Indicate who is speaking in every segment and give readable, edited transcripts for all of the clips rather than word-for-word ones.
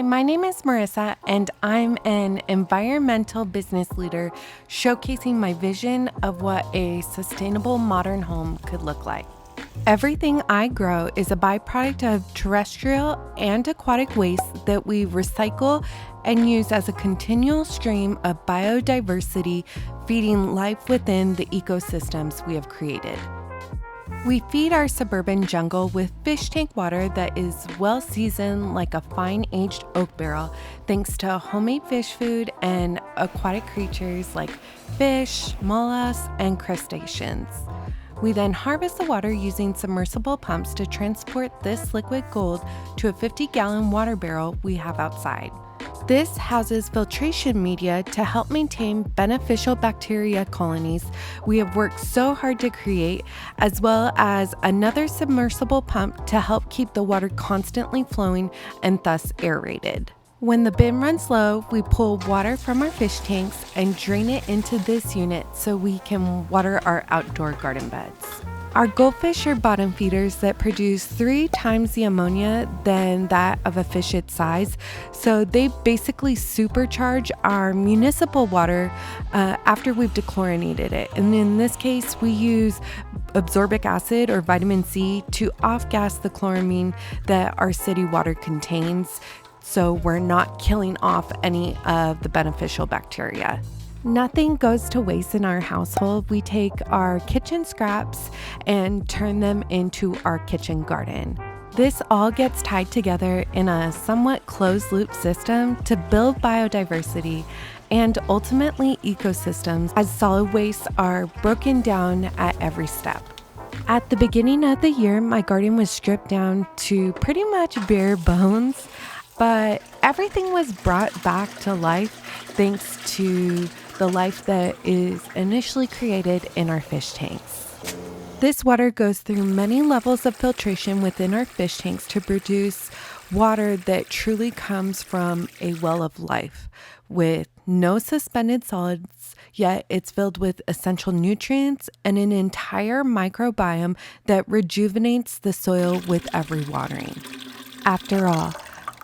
Speaker 1: my name is Marissa, and I'm an environmental business leader showcasing my vision of what a sustainable modern home could look like. Everything I grow is a byproduct of terrestrial and aquatic waste that we recycle and use as a continual stream of biodiversity, feeding life within the ecosystems we have created. We feed our suburban jungle with fish tank water that is well seasoned like a fine aged oak barrel, thanks to homemade fish food and aquatic creatures like fish, mollusks, and crustaceans. We then harvest the water using submersible pumps to transport this liquid gold to a 50-gallon water barrel we have outside. This houses filtration media to help maintain beneficial bacteria colonies we have worked so hard to create, as well as another submersible pump to help keep the water constantly flowing and thus aerated. When the bin runs low, we pull water from our fish tanks and drain it into this unit so we can water our outdoor garden beds. Our goldfish are bottom feeders that produce 3 times the ammonia than that of a fish its size, so they basically supercharge our municipal water after we've dechlorinated it. And in this case, we use absorbic acid or vitamin C to off-gas the chloramine that our city water contains, so we're not killing off any of the beneficial bacteria. Nothing goes to waste in our household. We take our kitchen scraps and turn them into our kitchen garden. This all gets tied together in a somewhat closed-loop system to build biodiversity and ultimately ecosystems, as solid wastes are broken down at every step. At the beginning of the year, my garden was stripped down to pretty much bare bones, but everything was brought back to life thanks to the life that is initially created in our fish tanks. This water goes through many levels of filtration within our fish tanks to produce water that truly comes from a well of life, with no suspended solids, yet it's filled with essential nutrients and an entire microbiome that rejuvenates the soil with every watering. After all,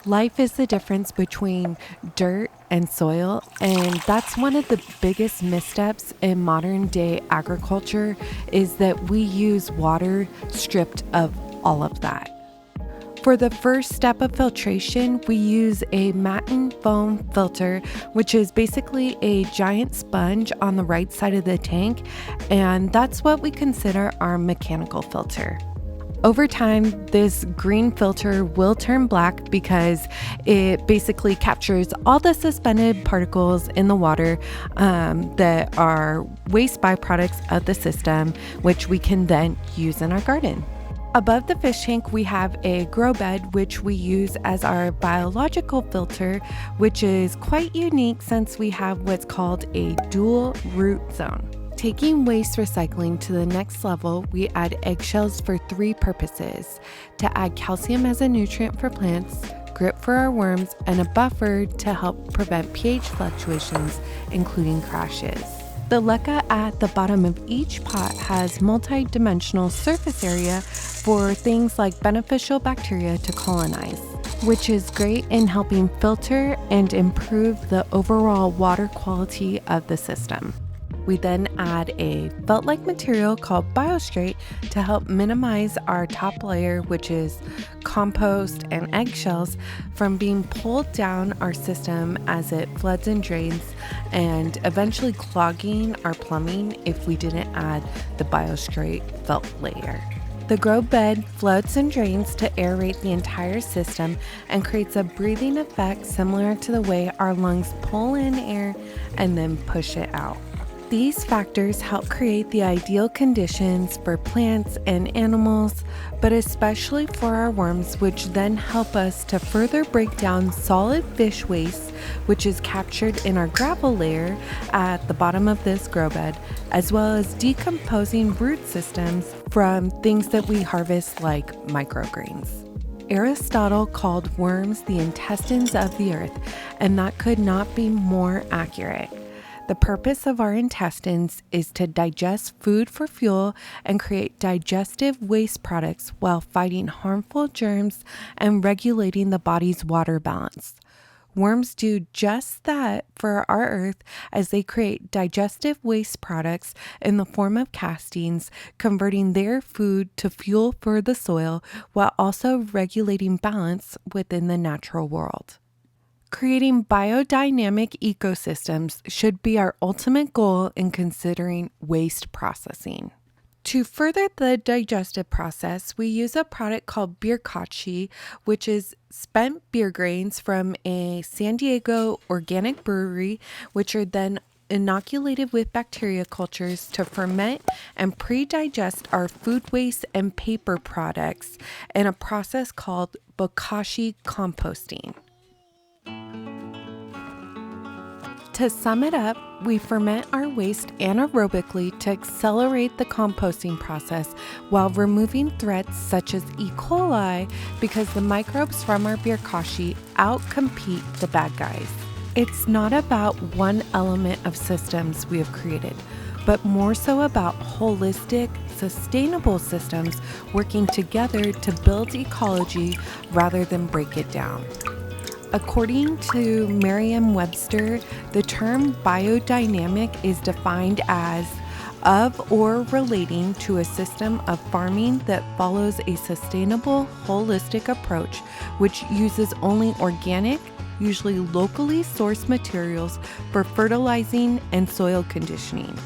Speaker 1: life is the difference between dirt and soil, and that's one of the biggest missteps in modern day agriculture, is that we use water stripped of all of that. For the first step of filtration, we use a matten foam filter, which is basically a giant sponge on the right side of the tank, and that's what we consider our mechanical filter. Over time, this green filter will turn black because it basically captures all the suspended particles in the water that are waste byproducts of the system, which we can then use in our garden. Above the fish tank, we have a grow bed, which we use as our biological filter, which is quite unique since we have what's called a dual root zone. Taking waste recycling to the next level, we add eggshells for 3 purposes: to add calcium as a nutrient for plants, grip for our worms, and a buffer to help prevent pH fluctuations, including crashes. The leca at the bottom of each pot has multi-dimensional surface area for things like beneficial bacteria to colonize, which is great in helping filter and improve the overall water quality of the system. We then add a felt-like material called Biostrate to help minimize our top layer, which is compost and eggshells, from being pulled down our system as it floods and drains, and eventually clogging our plumbing if we didn't add the Biostrate felt layer. The grow bed floats and drains to aerate the entire system and creates a breathing effect similar to the way our lungs pull in air and then push it out. These factors help create the ideal conditions for plants and animals, but especially for our worms, which then help us to further break down solid fish waste, which is captured in our gravel layer at the bottom of this grow bed, as well as decomposing root systems from things that we harvest like microgreens. Aristotle called worms the intestines of the earth, and that could not be more accurate. The purpose of our intestines is to digest food for fuel and create digestive waste products while fighting harmful germs and regulating the body's water balance. Worms do just that for our earth as they create digestive waste products in the form of castings, converting their food to fuel for the soil while also regulating balance within the natural world. Creating biodynamic ecosystems should be our ultimate goal in considering waste processing. To further the digestive process, we use a product called beer kachi, which is spent beer grains from a San Diego organic brewery, which are then inoculated with bacteria cultures to ferment and pre-digest our food waste and paper products in a process called bokashi composting. To sum it up, we ferment our waste anaerobically to accelerate the composting process while removing threats such as E. coli because the microbes from our beer kashi outcompete the bad guys. It's not about one element of systems we have created, but more so about holistic, sustainable systems working together to build ecology rather than break it down. According to Merriam-Webster, the term biodynamic is defined as of or relating to a system of farming that follows a sustainable, holistic approach which uses only organic, usually locally sourced materials for fertilizing and soil conditioning,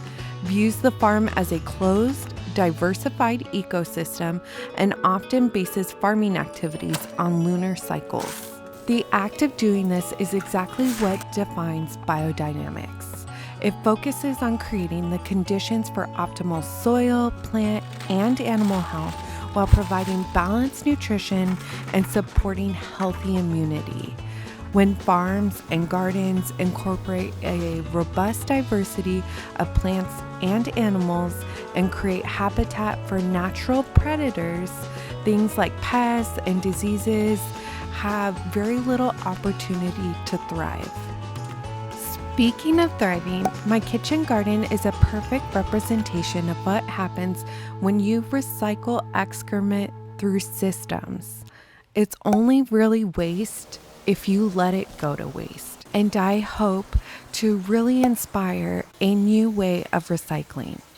Speaker 1: views the farm as a closed, diversified ecosystem, and often bases farming activities on lunar cycles. The act of doing this is exactly what defines biodynamics. It focuses on creating the conditions for optimal soil, plant, and animal health while providing balanced nutrition and supporting healthy immunity. When farms and gardens incorporate a robust diversity of plants and animals and create habitat for natural predators, things like pests and diseases have very little opportunity to thrive. Speaking of thriving, my kitchen garden is a perfect representation of what happens when you recycle excrement through systems. It's only really waste if you let it go to waste. And I hope to really inspire a new way of recycling.